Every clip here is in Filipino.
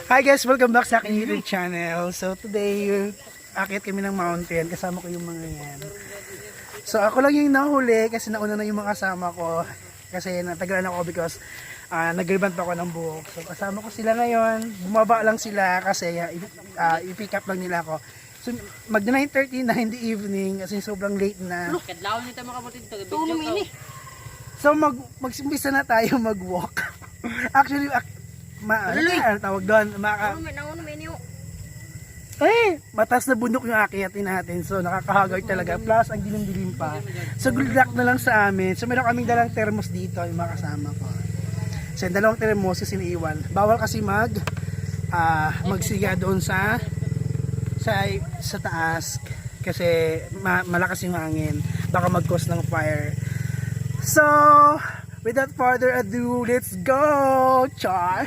Hi guys, welcome back sa aking YouTube channel. So today, akit kami ng mountain. Kasama ko yung mga yan. So ako lang yung nahuli kasi nauna na yung mga kasama ko. Kasi natagalan ako because nag-reband pa ako ng buhok. So kasama ko sila ngayon. Bumaba lang sila kasi i-pick up lang nila ako. So mag 9:30 na in the evening kasi sobrang late na. Kadlaw nito makabutin to. Tulong ini. So mag-umpisa na tayo mag-walk. Actually, ano tawag doon? Mataas na bundok yung akiyatin natin. So nakakahagard talaga. Plus ang dilim-dilim pa. So good luck na lang sa amin. So meron kaming dalang thermos dito yung mga kasama ko. So yung dalawang thermos siniiwan. Bawal kasi magsiga doon sa taas kasi malakas yung hangin. Baka mag-cause ng fire. So without further ado, let's go, Char!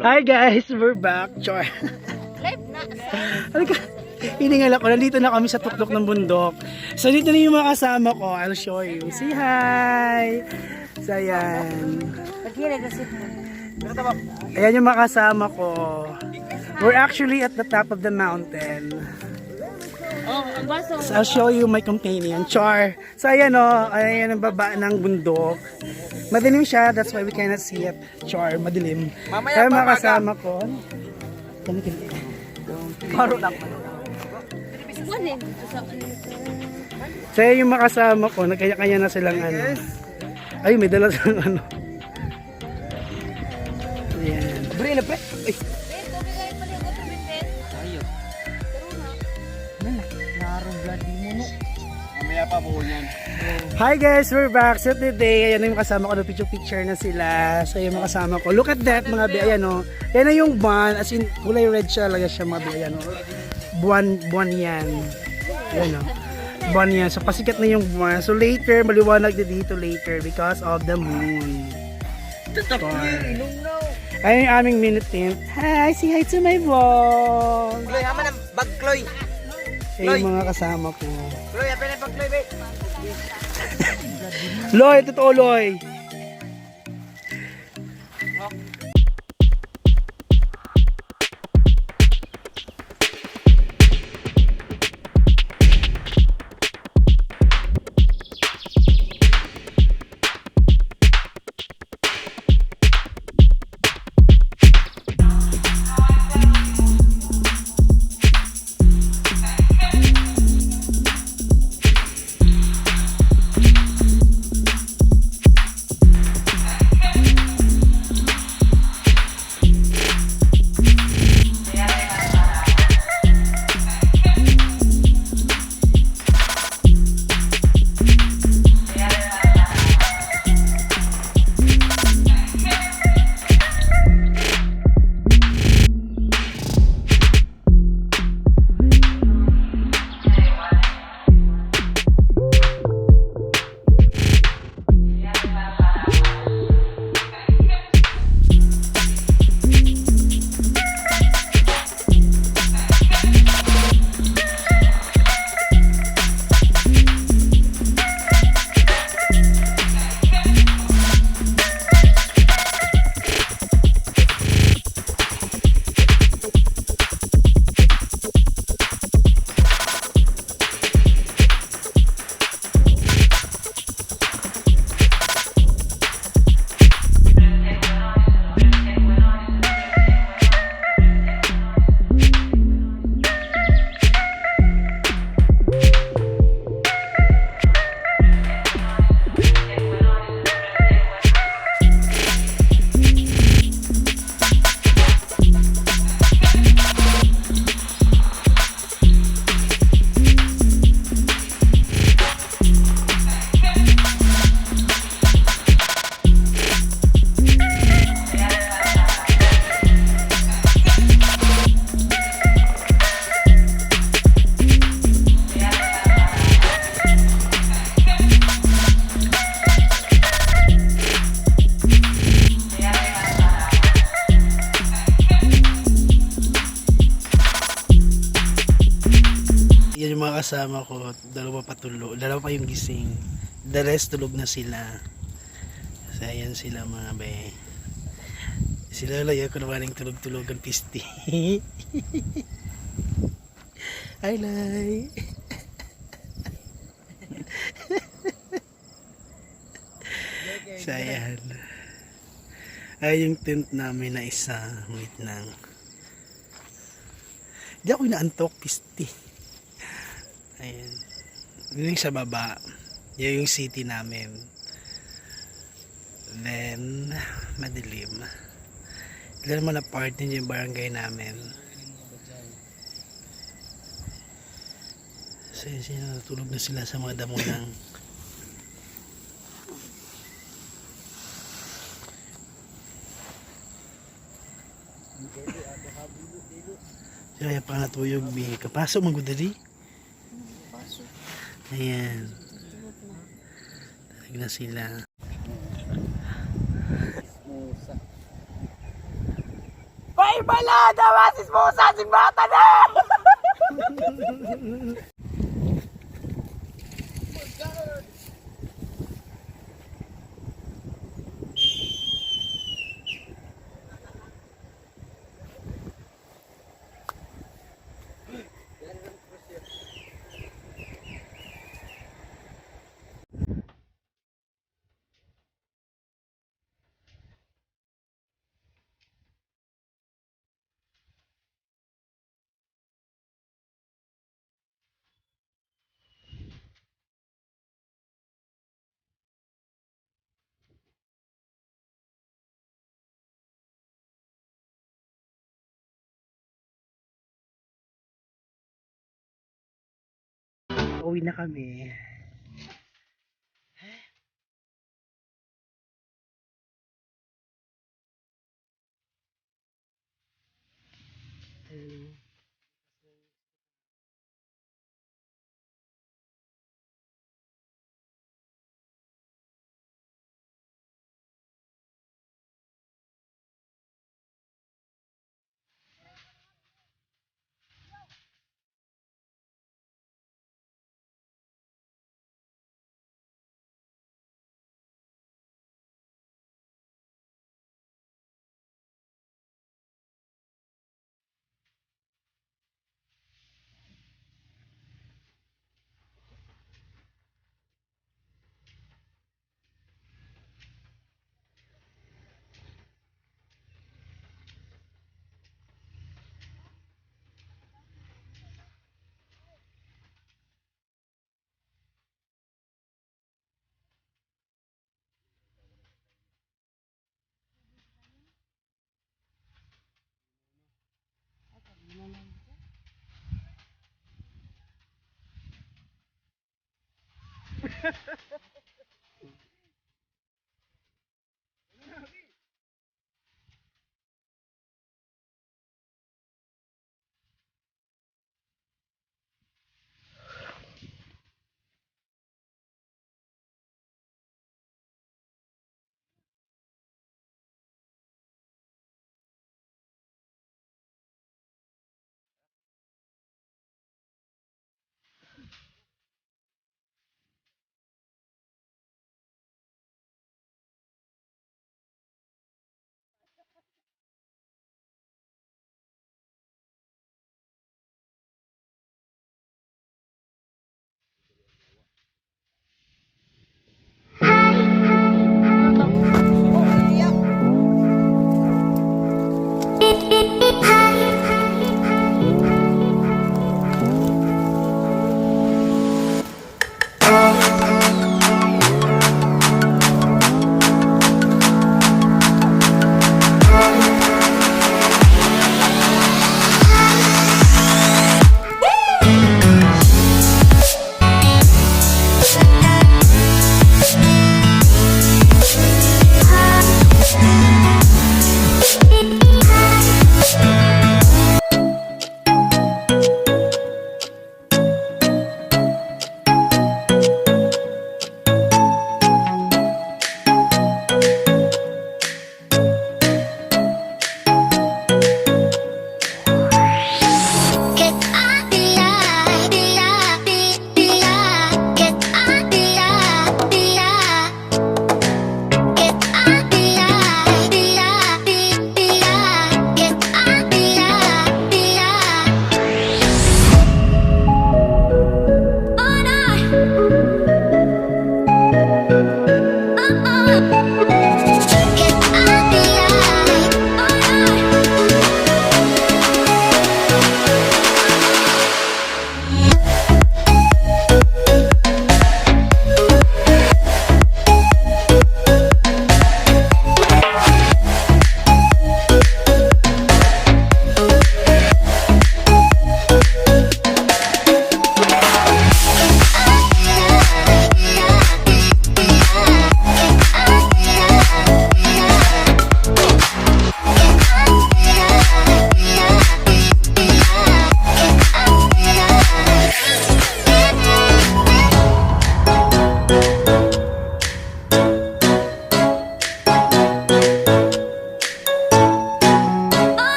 Hi guys, we're back. Char. Live na. Hiningal ako. Nandito na kami sa tuklok ng bundok. So dito na yung mga kasama ko. I'll show you. Say hi. So ayan. Ayan yung mga kasama ko. We're actually at the top of the mountain. So I'll show you my companion, Char. So ayan o, ayan ang baba ng bundok. Madilim siya, that's why we cannot see it. Char, madilim. Kaya mga kasama ko. Karo lang. So ayan yung mga kasama ko, nagkaya-kanya na silang ano. Ay, may dala silang ano. Ayan. Bre na pre. Ay. Hi guys, we're back. So today, ayan yung kasama ko, na picture na sila. So yung mga kasama ko, look at that mga bi, ayan o. Yan na yung buwan, as in kulay red siya, laga siya mga bi, ayan o. Buwan yan. Ayan o. Buwan yan. So pasikat na yung buwan. So later, maliwanag na dito later because of the moon. Ayan yung aming minute tint. Hi, say hi to my vlog. Kloy, haman ang bag, Kloy. Ayan yung mga kasama ko. Kloy, haman ang bag, Kloy, babe. Loy, totoo Loy. kasama ko, dalawa pa yung gising. The rest tulog na sila. So ayan sila mga be. Sila lang ako naman yung tulog-tulogan pisti. Hi Lai. So ayan. Ay yung tent namin na isa. Wait lang. Di ako inaantok pisti. Ayan. Yun yung sa baba. Yun yung city namin. Then, madilim. Ilan naman na part din yung barangay namin. So, yun sila, natulog na sila sa mga damo ng so, ayan pa natuyog. Kapasok magudali. Ayan. Talag na sila. May balada! Masis mo sa ating bata na! Uwi na kami.